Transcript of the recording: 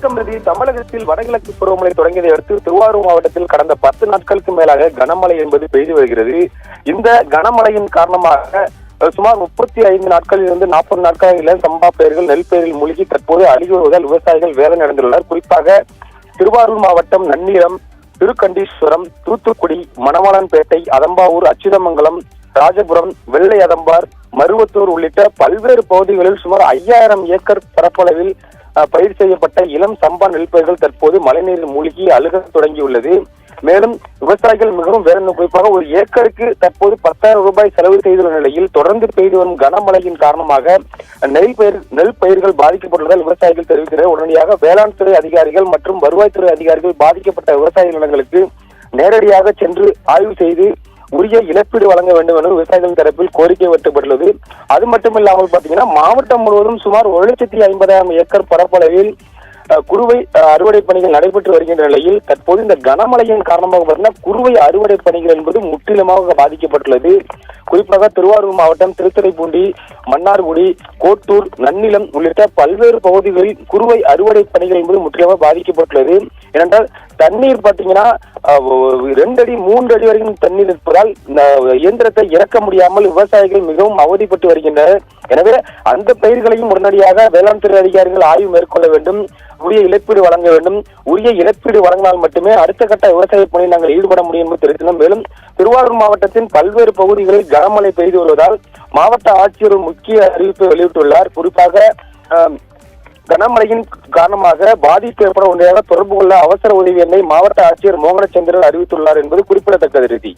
வணக்கம் ரதி. தமிழகத்தில் வடகிழக்கு பருவமழை தொடங்கியதை அடுத்து திருவாரூர் மாவட்டத்தில் கடந்த 10 நாட்களுக்கு மேலாக கனமழை என்பது பெய்து வருகிறது. இந்த கனமழையின் காரணமாக சுமார் 35 நாட்களில் இருந்து 40 நாட்களில் சம்பா பயிர்கள் நெல் பயிரில் மூழ்கி தற்போது அழிவு வருவதால் விவசாயிகள் வேதனை அடைந்துள்ளனர். குறிப்பாக திருவாரூர் மாவட்டம் நன்னிலம், திருக்கண்டீஸ்வரம், தூத்துக்குடி, மணவாளன்பேட்டை, அதம்பாவூர், அச்சுதமங்கலம், ராஜபுரம், வெள்ளை அதம்பார், மருவத்தூர் உள்ளிட்ட பல்வேறு பகுதிகளில் சுமார் 5000 ஏக்கர் பரப்பளவில் பயிர் செய்யப்பட்ட இளம் சம்பா நெல் பயிர்கள் தற்போது மழைநீரில் மூழ்கி அழுக தொடங்கியுள்ளது. மேலும் விவசாயிகள் மிகவும் வேதனை. குறிப்பாக ஒரு ஏக்கருக்கு தற்போது 10,000 ரூபாய் செலவு செய்துள்ள நிலையில் தொடர்ந்து பெய்து வரும் கனமழையின் காரணமாக நெல் பயிர்கள் பாதிக்கப்பட்டுள்ளதால் விவசாயிகள் தெரிவிக்கிறார். உடனடியாக வேளாண் துறை அதிகாரிகள் மற்றும் வருவாய்த்துறை அதிகாரிகள் பாதிக்கப்பட்ட விவசாய நிலங்களுக்கு நேரடியாக சென்று ஆய்வு செய்து உரிய இழப்பீடு வழங்க வேண்டும் என விவசாயிகள் தரப்பில் கோரிக்கை வைக்கப்பட்டுள்ளது. அது மட்டுமில்லாமல் பாத்தீங்கன்னா மாவட்டம் முழுவதும் சுமார் 1,50,000 ஏக்கர் பரப்பளவில் குறுவை அறுவடை பணிகள் நடைபெற்று வருகின்ற நிலையில் தற்போது இந்த கனமழையின் காரணமாக பார்த்தீங்கன்னா குறுவை அறுவடை பணிகள் என்பது முற்றிலுமாக பாதிக்கப்பட்டுள்ளது. குறிப்பாக திருவாரூர் மாவட்டம் திருத்துறைப்பூண்டி, மன்னார்குடி, கோட்டூர், நன்னிலம் உள்ளிட்ட பல்வேறு பகுதிகளில் குறுவை அறுவடை பணிகள் என்பது முற்றிலுமாக பாதிக்கப்பட்டுள்ளது. ஏனென்றால் தண்ணீர் பார்த்தீங்கன்னா 2 அடி 3 அடி வரைக்கும் தண்ணீர் இருப்பதால் இயந்திரத்தை இறக்க முடியாமல் விவசாயிகள் மிகவும் அவதிப்பட்டு வருகின்றனர். எனவே அந்த பயிர்களையும் உடனடியாக வேளாண் துறை அதிகாரிகள் ஆய்வு மேற்கொள்ள வேண்டும், உரிய இழப்பீடு வழங்க வேண்டும். உரிய இழப்பீடு வழங்கினால் மட்டுமே அடுத்த கட்ட விவசாய பணியில் நாங்கள் ஈடுபட முடியும் என்று தெரிவித்தோம். மேலும் திருவாரூர் மாவட்டத்தின் பல்வேறு பகுதிகளில் கனமழை பெய்து வருவதால் மாவட்ட ஆட்சியர் முக்கிய அறிவிப்பை வெளியிட்டுள்ளார். குறிப்பாக கனமழையின் காரணமாக பாதிப்பு ஏற்பட ஒன்றையாக தொடர்பு கொள்ள அவசர உதவி எண்ணை மாவட்ட ஆட்சியர் மோகனச்சந்திரன் அறிவித்துள்ளார் என்பது குறிப்பிடத்தக்கது.